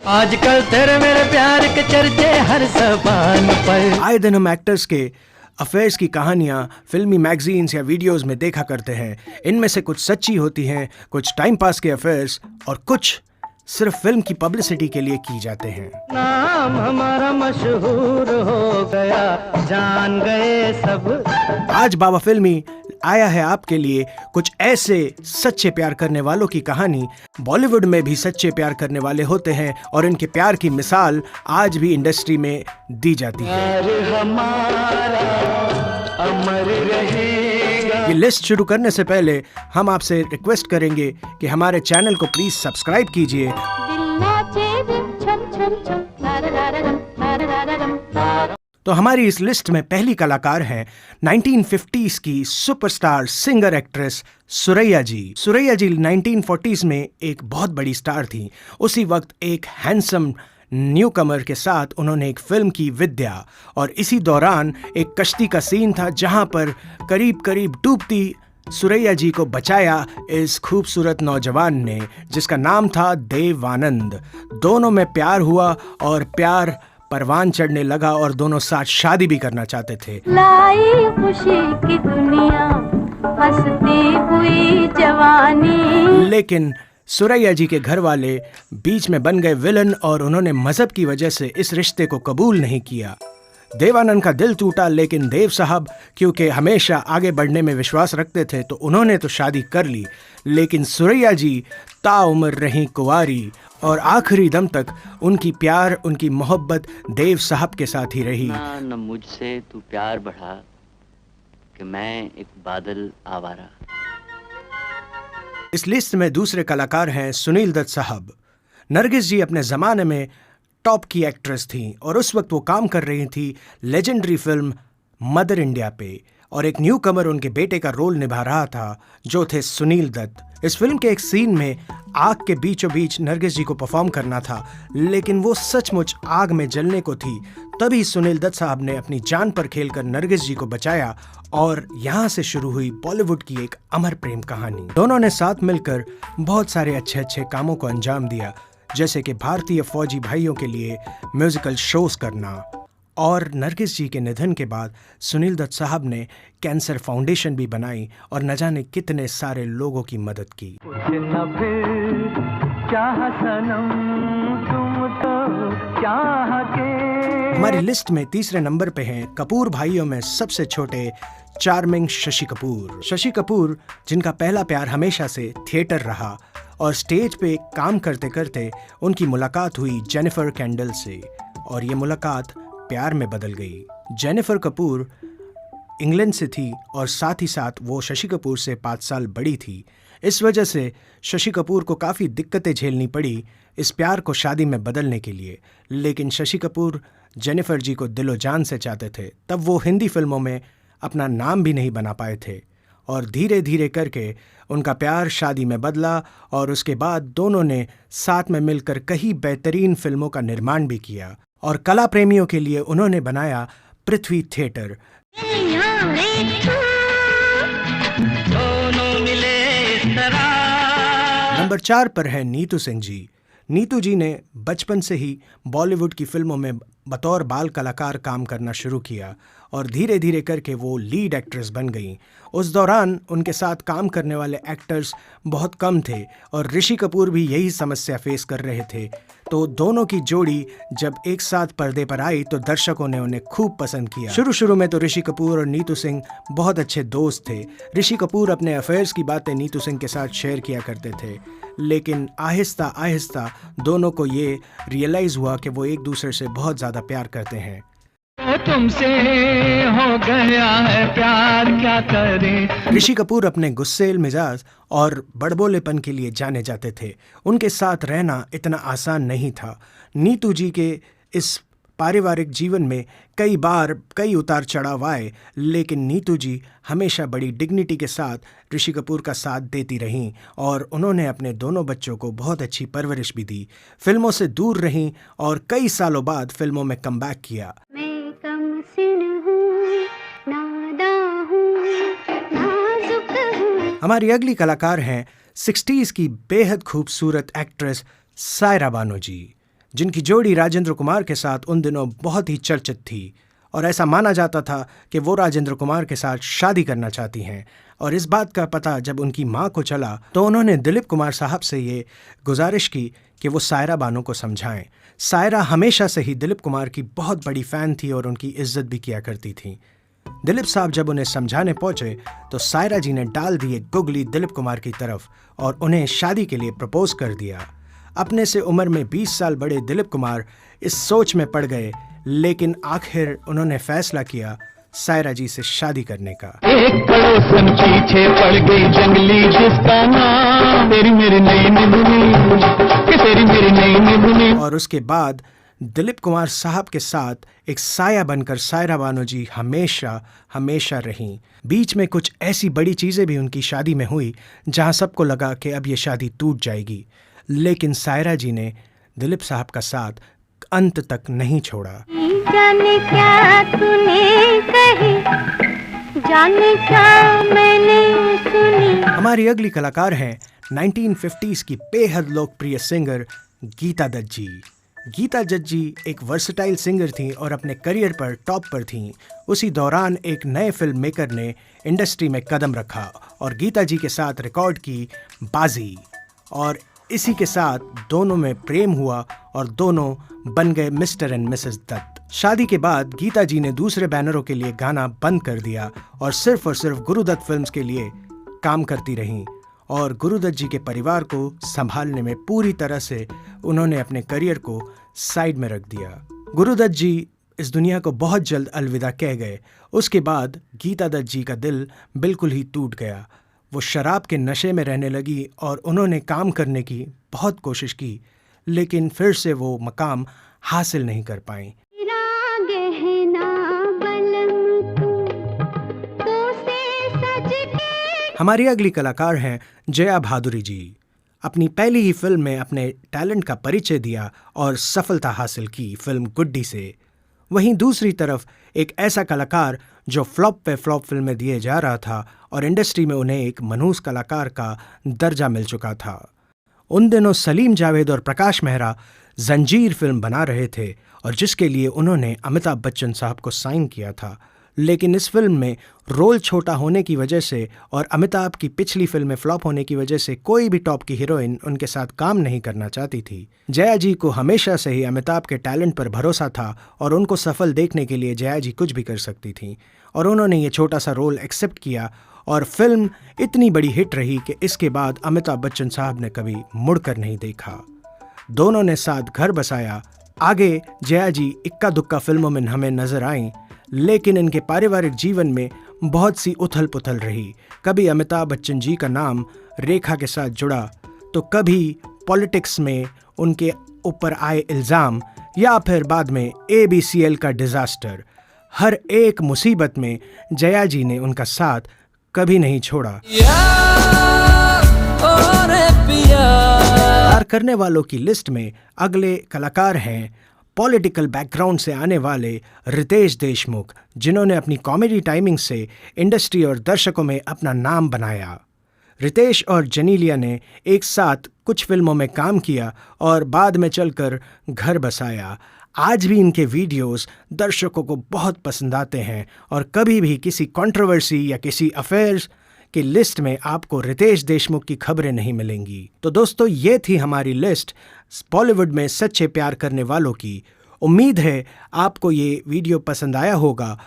आजकल तेरे मेरे प्यार के चर्चे हर ज़बान पर। आए दिन हम एक्टर्स के अफेयर्स की कहानियाँ फिल्मी मैगजीन्स या वीडियोस में देखा करते हैं। इनमें से कुछ सच्ची होती हैं, कुछ टाइम पास के अफेयर्स और कुछ सिर्फ फिल्म की पब्लिसिटी के लिए की जाते हैं। नाम हमारा मशहूर हो गया, जान गए सब। आज बाबा फिल्मी आया है आपके लिए कुछ ऐसे सच्चे प्यार करने वालों की कहानी। बॉलीवुड में भी सच्चे प्यार करने वाले होते हैं और इनके प्यार की मिसाल आज भी इंडस्ट्री में दी जाती है। ये लिस्ट शुरू करने से पहले हम आपसे रिक्वेस्ट करेंगे कि हमारे चैनल को प्लीज सब्सक्राइब कीजिए। तो हमारी इस लिस्ट में पहली कलाकार हैं 1950s की सुपरस्टार सिंगर एक्ट्रेस सुरैया जी। सुरैया जी 1940s में एक बहुत बड़ी स्टार थी। उसी वक्त एक हैंडसम न्यूकमर के साथ उन्होंने एक फिल्म की विद्या, और इसी दौरान एक कश्ती का सीन था जहां पर करीब करीब डूबती सुरैया जी को बचाया इस खूबसूरत नौजवान ने, जिसका नाम था देवानंद। दोनों में प्यार हुआ और प्यार परवान चढ़ने लगा और दोनों साथ शादी भी करना चाहते थे। लाई खुशी की दुनिया, हंसती हुई जवानी। लेकिन सुरैया जी के घर वाले बीच में बन गए विलन और उन्होंने मजहब की वजह से इस रिश्ते को कबूल नहीं किया। देवानंद का दिल टूटा, लेकिन देव साहब क्योंकि हमेशा आगे बढ़ने में विश्वास रखते थे तो उन्होंने तो शादी कर ली। लेकिन सुरैया जी ताउम्र रहीं कुंवारी और आखिरी दम तक उनकी प्यार, उनकी मोहब्बत देव साहब के साथ ही रही। न मुझसे तू प्यार बढ़ा कि मैं एक बादल आवारा। इस लिस्ट में दूसरे कलाकार हैं सुनील दत्त साहब। नरगिस जी अपने ज़माने में टॉप की एक्ट्रेस थीं और उस वक्त वो काम कर रही थी लेजेंडरी फिल्म मदर इंडिया पे, और एक न्यू कमर उनके बेटे का रोल निभा रहा था जो थे सुनील दत्त। इस फिल्म के एक सीन में आग के बीचों बीच नरगिस जी को परफॉर्म करना था, लेकिन वो सचमुच आग में जलने को थी। तभी सुनील दत्त साहब ने अपनी जान पर खेलकर नरगिस जी को बचाया और यहाँ से शुरू हुई बॉलीवुड की एक अमर प्रेम कहानी। दोनों ने साथ मिलकर बहुत सारे अच्छे अच्छे कामों को अंजाम दिया, जैसे कि भारतीय फौजी भाइयों के लिए म्यूजिकल शोज करना, और नरगिस जी के निधन के बाद सुनील दत्त साहब ने कैंसर फाउंडेशन भी बनाई और न जाने कितने सारे लोगों की मदद की। हमारी लिस्ट में तीसरे नंबर पे हैं कपूर भाइयों में सबसे छोटे चार्मिंग शशि कपूर। शशि कपूर जिनका पहला प्यार हमेशा से थिएटर रहा और स्टेज पे काम करते करते उनकी मुलाकात हुई जेनिफर कैंडल से, और ये मुलाकात प्यार में बदल गई। जेनिफर कपूर इंग्लैंड से थी और साथ ही साथ वो शशि कपूर से 5 साल बड़ी थी। इस वजह से शशि कपूर को काफ़ी दिक्कतें झेलनी पड़ी इस प्यार को शादी में बदलने के लिए। लेकिन शशि कपूर जेनिफर जी को दिलो जान से चाहते थे। तब वो हिंदी फिल्मों में अपना नाम भी नहीं बना पाए थे और धीरे धीरे करके उनका प्यार शादी में बदला और उसके बाद दोनों ने साथ में मिलकर कई बेहतरीन फिल्मों का निर्माण भी किया और कला प्रेमियों के लिए उन्होंने बनाया पृथ्वी थिएटर। नंबर 4 पर है नीतू सिंह जी। नीतू जी ने बचपन से ही बॉलीवुड की फिल्मों में बतौर बाल कलाकार काम करना शुरू किया और धीरे धीरे करके वो लीड एक्ट्रेस बन गईं। उस दौरान उनके साथ काम करने वाले एक्टर्स बहुत कम थे और ऋषि कपूर भी यही समस्या फेस कर रहे थे। तो दोनों की जोड़ी जब एक साथ पर्दे पर आई तो दर्शकों ने उन्हें खूब पसंद किया। शुरू में तो ऋषि कपूर और नीतू सिंह बहुत अच्छे दोस्त थे। ऋषि कपूर अपने अफेयर्स की बातें नीतू सिंह के साथ शेयर किया करते थे, लेकिन आहिस्ता आहिस्ता दोनों को ये रियलाइज हुआ कि वो एक दूसरे से बहुत ज़्यादा प्यार करते हैं। तुमसे हो गया है प्यार, क्या करें। ऋषि कपूर अपने गुस्सेल मिजाज और बड़बोलेपन के लिए जाने जाते थे। उनके साथ रहना इतना आसान नहीं था। नीतू जी के इस पारिवारिक जीवन में कई बार कई उतार चढ़ाव आए, लेकिन नीतू जी हमेशा बड़ी डिग्निटी के साथ ऋषि कपूर का साथ देती रहीं और उन्होंने अपने दोनों बच्चों को बहुत अच्छी परवरिश भी दी। फिल्मों से दूर रहीं और कई सालों बाद फिल्मों में कमबैक किया। हमारी अगली कलाकार हैं 60s की बेहद खूबसूरत एक्ट्रेस सायरा बानो जी। जिनकी जोड़ी राजेंद्र कुमार के साथ उन दिनों बहुत ही चर्चित थी और ऐसा माना जाता था कि वो राजेंद्र कुमार के साथ शादी करना चाहती हैं। और इस बात का पता जब उनकी माँ को चला तो उन्होंने दिलीप कुमार साहब से ये गुजारिश की कि वो सायरा बानो को समझाएं। सायरा हमेशा से ही दिलीप कुमार की बहुत बड़ी फ़ैन थी और उनकी इज्जत भी किया करती थी। दिलीप साहब जब उन्हें समझाने पहुंचे तो सायरा जी ने डाल दी एक गुगली दिलीप कुमार की तरफ और उन्हें शादी के लिए प्रपोज कर दिया। अपने से उम्र में 20 साल बड़े दिलीप कुमार इस सोच में पड़ गए, लेकिन आखिर उन्होंने फैसला किया सायरा जी से शादी करने का। एक पड़ोसन पीछे पड़ गई जंगली जिसका नाम तेरी मेरी नई निभुनी कि तेरी मेरी नई निभुनी। और उसके बाद दिलीप कुमार साहब के साथ एक साया बनकर सायरा बानो जी हमेशा हमेशा रहीं। बीच में कुछ ऐसी बड़ी चीज़ें भी उनकी शादी में हुई जहां सबको लगा कि अब ये शादी टूट जाएगी, लेकिन सायरा जी ने दिलीप साहब का साथ अंत तक नहीं छोड़ा। जाने क्या तूने कही, जाने क्या मैंने सुनी। हमारी अगली कलाकार हैं 1950s की बेहद लोकप्रिय सिंगर गीता दत्त जी। गीता दत्त जी एक वर्सटाइल सिंगर थीं और अपने करियर पर टॉप पर थीं। उसी दौरान एक नए फिल्म मेकर ने इंडस्ट्री में कदम रखा और गीता जी के साथ रिकॉर्ड की बाजी, और इसी के साथ दोनों में प्रेम हुआ और दोनों बन गए मिस्टर एंड मिसेस दत्त। शादी के बाद गीता जी ने दूसरे बैनरों के लिए गाना बंद कर दिया और सिर्फ गुरुदत्त फिल्म्स के लिए काम करती रहीं और गुरुदत्त जी के परिवार को संभालने में पूरी तरह से उन्होंने अपने करियर को साइड में रख दिया। गुरुदत्त जी इस दुनिया को बहुत जल्द अलविदा कह गए। उसके बाद गीता दत्त जी का दिल बिल्कुल ही टूट गया। वो शराब के नशे में रहने लगी और उन्होंने काम करने की बहुत कोशिश की, लेकिन फिर से वो मकाम हासिल नहीं कर पाई। हमारी अगली कलाकार हैं जया भादुरी जी। अपनी पहली ही फिल्म में अपने टैलेंट का परिचय दिया और सफलता हासिल की फिल्म गुड्डी से। वहीं दूसरी तरफ एक ऐसा कलाकार जो फ्लॉप पे फ्लॉप फिल्में दिए जा रहा था और इंडस्ट्री में उन्हें एक मनहूस कलाकार का दर्जा मिल चुका था। उन दिनों सलीम जावेद और प्रकाश मेहरा जंजीर फिल्म बना रहे थे और जिसके लिए उन्होंने अमिताभ बच्चन साहब को साइन किया था, लेकिन इस फिल्म में रोल छोटा होने की वजह से और अमिताभ की पिछली फिल्में फ्लॉप होने की वजह से कोई भी टॉप की हीरोइन उनके साथ काम नहीं करना चाहती थी। जया जी को हमेशा से ही अमिताभ के टैलेंट पर भरोसा था और उनको सफल देखने के लिए जया जी कुछ भी कर सकती थी और उन्होंने ये छोटा सा रोल एक्सेप्ट किया और फिल्म इतनी बड़ी हिट रही कि इसके बाद अमिताभ बच्चन साहब ने कभी मुड़कर नहीं देखा। दोनों ने साथ घर बसाया। आगे जया जी इक्का दुक्का फिल्मों में हमें नजर आईं, लेकिन इनके पारिवारिक जीवन में बहुत सी उथल पुथल रही। कभी अमिताभ बच्चन जी का नाम रेखा के साथ जुड़ा तो कभी पॉलिटिक्स में उनके ऊपर आए इल्ज़ाम या फिर बाद में ABCL का डिज़ास्टर। हर एक मुसीबत में जया जी ने उनका साथ कभी नहीं छोड़ा। प्यार करने वालों की लिस्ट में अगले कलाकार हैं पॉलिटिकल बैकग्राउंड से आने वाले रितेश देशमुख, जिन्होंने अपनी कॉमेडी टाइमिंग से इंडस्ट्री और दर्शकों में अपना नाम बनाया। रितेश और जेनेलिया ने एक साथ कुछ फिल्मों में काम किया और बाद में चलकर घर बसाया। आज भी इनके वीडियोस दर्शकों को बहुत पसंद आते हैं और कभी भी किसी कंट्रोवर्सी या किसी अफेयर्स की लिस्ट में आपको रितेश देशमुख की खबरें नहीं मिलेंगी। तो दोस्तों, ये थी हमारी लिस्ट बॉलीवुड में सच्चे प्यार करने वालों की। उम्मीद है आपको ये वीडियो पसंद आया होगा